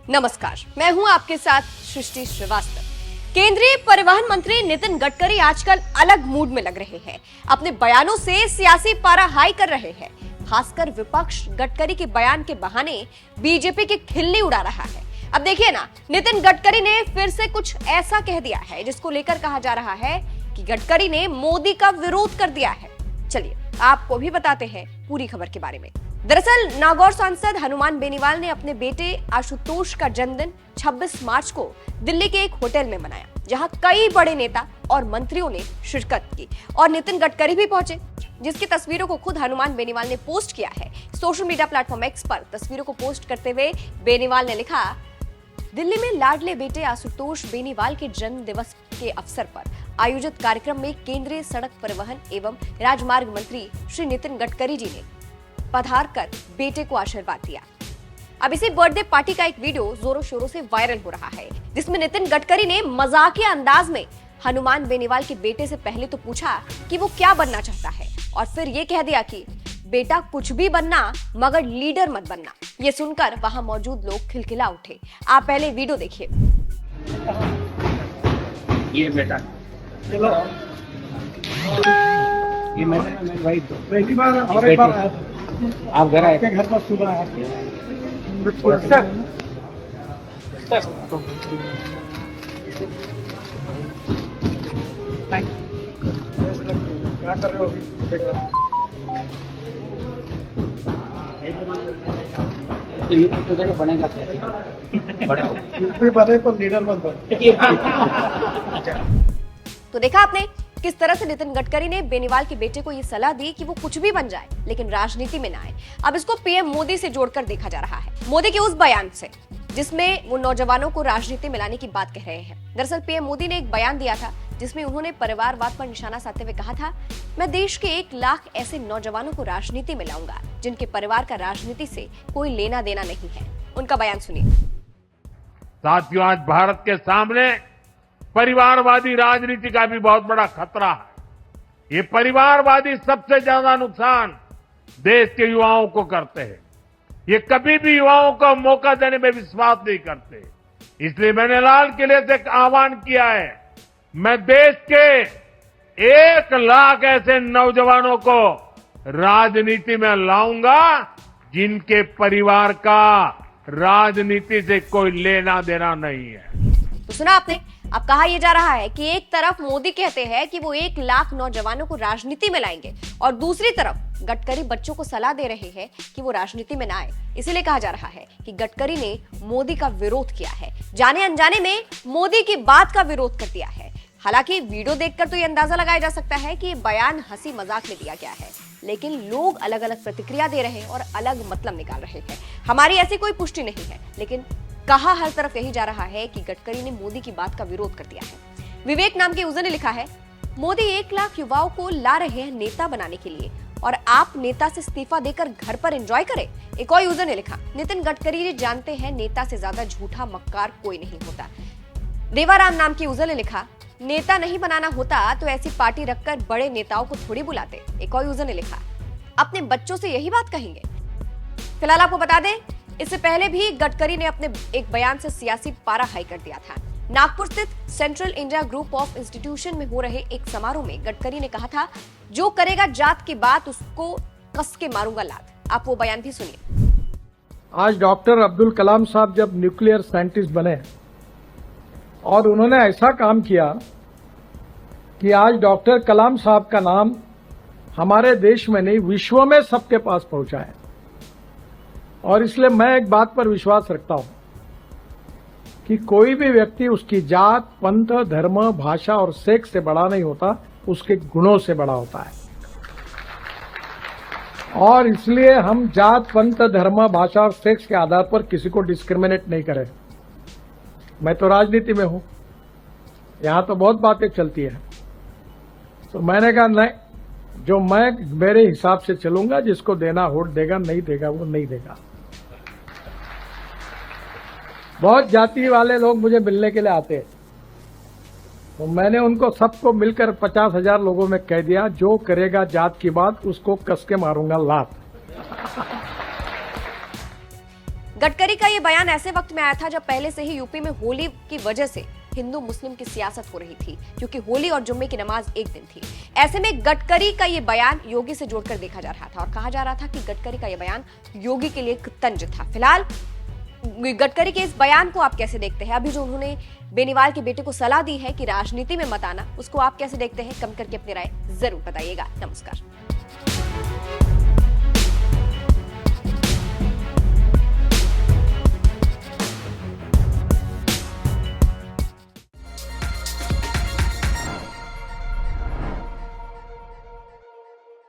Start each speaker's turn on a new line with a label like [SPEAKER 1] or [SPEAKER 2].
[SPEAKER 1] नमस्कार, मैं हूं आपके साथ सृष्टि श्रीवास्तव। केंद्रीय परिवहन मंत्री नितिन गडकरी आजकल अलग मूड में लग रहे हैं। अपने बयानों से सियासी पारा हाई कर रहे हैं। खासकर विपक्ष गडकरी के बयान के बहाने बीजेपी की खिल्ली उड़ा रहा है। अब देखिए ना, नितिन गडकरी ने फिर से कुछ ऐसा कह दिया है जिसको लेकर कहा जा रहा है कि गडकरी ने मोदी का विरोध कर दिया है। चलिए आपको भी बताते हैं पूरी खबर के बारे में। दरअसल नागौर सांसद हनुमान बेनीवाल ने अपने बेटे आशुतोष का जन्मदिन 26 मार्च को दिल्ली के एक होटल में मनाया, जहां कई बड़े नेता और मंत्रियों ने शिरकत की और नितिन गडकरी भी पहुंचे, जिसकी तस्वीरों को खुद हनुमान बेनीवाल ने पोस्ट किया है। सोशल मीडिया प्लेटफॉर्म एक्स पर तस्वीरों को पोस्ट करते हुए बेनीवाल ने लिखा, दिल्ली में लाडले बेटे आशुतोष बेनीवाल के जन्म दिवस के अवसर पर आयोजित कार्यक्रम में केंद्रीय सड़क परिवहन एवं राजमार्ग मंत्री श्री नितिन गडकरी जी ने पधार कर बेटे को आशीर्वाद दिया। अब इसी बर्थडे पार्टी का एक वीडियो जोरों शोरों से वायरल हो रहा है, जिसमें नितिन गडकरी ने मजाकिया अंदाज में हनुमान बेनीवाल के बेटे से पहले तो पूछा कि वो क्या बनना चाहता है और फिर ये कह दिया कि बेटा कुछ भी बनना मगर लीडर मत बनना। ये सुनकर वहां मौजूद लोग खिलखिला उठे। आप पहले वीडियो देखिए।
[SPEAKER 2] ये बेटा ये मैं भाई
[SPEAKER 3] पहली बार और एक बार आया था
[SPEAKER 2] आप घर आए
[SPEAKER 3] के घर पर सुबह आया क्या कर रहे हो
[SPEAKER 2] तो ये तो जगह बनेगा
[SPEAKER 3] यूपी बने तो लीडर बन बने।
[SPEAKER 1] तो देखा आपने किस तरह से नितिन गडकरी ने बेनीवाल के बेटे को यह सलाह दी कि वो कुछ भी बन जाए लेकिन राजनीति में ना आए। अब इसको पीएम मोदी से जोड़कर देखा जा रहा है, मोदी के उस बयान से जिसमें वो नौजवानों को राजनीति में लाने की बात कह रहे हैं। दरअसल पीएम मोदी ने एक बयान दिया था जिसमें उन्होंने परिवारवाद पर निशाना साधते हुए कहा था, मैं देश के 1 लाख ऐसे नौजवानों को राजनीति में लाऊंगा जिनके परिवार का राजनीति से कोई लेना देना नहीं है। उनका बयान सुनिए।
[SPEAKER 4] साथियों, आज भारत के सामने परिवारवादी राजनीति का भी बहुत बड़ा खतरा है। ये परिवारवादी सबसे ज्यादा नुकसान देश के युवाओं को करते हैं। ये कभी भी युवाओं को मौका देने में विश्वास नहीं करते। इसलिए मैंने लाल किले से एक आह्वान किया है, मैं देश के 1 लाख ऐसे नौजवानों को राजनीति में लाऊंगा जिनके परिवार का राजनीति से कोई लेना देना नहीं है।
[SPEAKER 1] तो सुना आपने। अब कहा यह जा रहा है कि एक तरफ मोदी कहते हैं कि वो 1 लाख नौजवानों को राजनीति में लाएंगे और दूसरी तरफ गडकरी बच्चों को सलाह दे रहे हैं कि वो राजनीति में ना आए। इसीलिए कहा जा रहा है कि गडकरी ने मोदी का विरोध किया है, जाने अनजाने में मोदी की बात का विरोध कर दिया है। हालांकि वीडियो देखकर तो ये अंदाजा लगाया जा सकता है कि ये बयान हंसी मजाक में दिया गया है, लेकिन लोग अलग अलग प्रतिक्रिया दे रहे हैं और अलग मतलब निकाल रहे हैं। हमारी ऐसी कोई पुष्टि नहीं है, लेकिन कहा हर तरफ यही जा रहा है कि गडकरी ने मोदी की बात का विरोध कर दिया है। विवेक नाम के यूजर ने लिखा है, मोदी 1 लाख युवाओं को ला रहे हैं नेता बनाने के लिए और आप नेता से इस्तीफा देकर घर पर एंजॉय करें। एक और यूजर ने लिखा, नितिन गडकरी जी जानते हैं नेता से ज्यादा झूठा मक्कार कोई नहीं होता। देवाराम नाम के यूजर ने लिखा, नेता नहीं बनाना होता तो ऐसी पार्टी रखकर बड़े नेताओं को थोड़ी बुलाते। एक और यूजर ने लिखा, अपने बच्चों से यही बात कहेंगे। फिलहाल आपको बता दें, इससे पहले भी गडकरी ने अपने एक बयान से सियासी पारा हाई कर दिया था। नागपुर स्थित central India group of institution में हो रहे एक समारोह में गडकरी ने कहा था, जो करेगा जात की बात उसको कस के मारूंगा लात। आप वो बयान भी सुनिए।
[SPEAKER 3] आज डॉक्टर अब्दुल कलाम साहब जब न्यूक्लियर साइंटिस्ट बने और उन्होंने ऐसा काम किया कि आज डॉक्टर कलाम साहब का नाम हमारे देश में नहीं विश्व में सबके पास पहुंचा है। और इसलिए मैं एक बात पर विश्वास रखता हूं कि कोई भी व्यक्ति उसकी जात, पंथ, धर्म, भाषा और सेक्स से बड़ा नहीं होता, उसके गुणों से बड़ा होता है। और इसलिए हम जात, पंथ, धर्म, भाषा और सेक्स के आधार पर किसी को डिस्क्रिमिनेट नहीं करें। मैं तो राजनीति में हूं, यहां तो बहुत बातें चलती है, तो मैंने कहा नहीं, जो मैं मेरे हिसाब से चलूंगा, जिसको देना वोट देगा, नहीं देगा वो नहीं देगा। बहुत जाति वाले लोग मुझे मिलने के लिए आते हैं, तो मैंने उनको सबको मिलकर 50,000 लोगों में कह दिया, जो करेगा जात की बात उसको कस के मारूंगा लात।
[SPEAKER 1] गडकरी का ये बयान ऐसे वक्त में आया था जब पहले से ही यूपी में होली की वजह से हिंदू मुस्लिम की सियासत हो रही थी, क्योंकि होली और जुम्मे की नमाज एक दिन थी। ऐसे में गडकरी का ये बयान योगी से जोड़कर देखा जा रहा था और कहा जा रहा था कि गडकरी का ये बयान योगी के लिए एक तंज था। फिलहाल गडकरी के इस बयान को आप कैसे देखते हैं? अभी जो उन्होंने बेनीवाल के बेटे को सलाह दी है कि राजनीति में मत आना, उसको आप कैसे देखते हैं? कम करके अपनी राय जरूर बताइएगा। नमस्कार।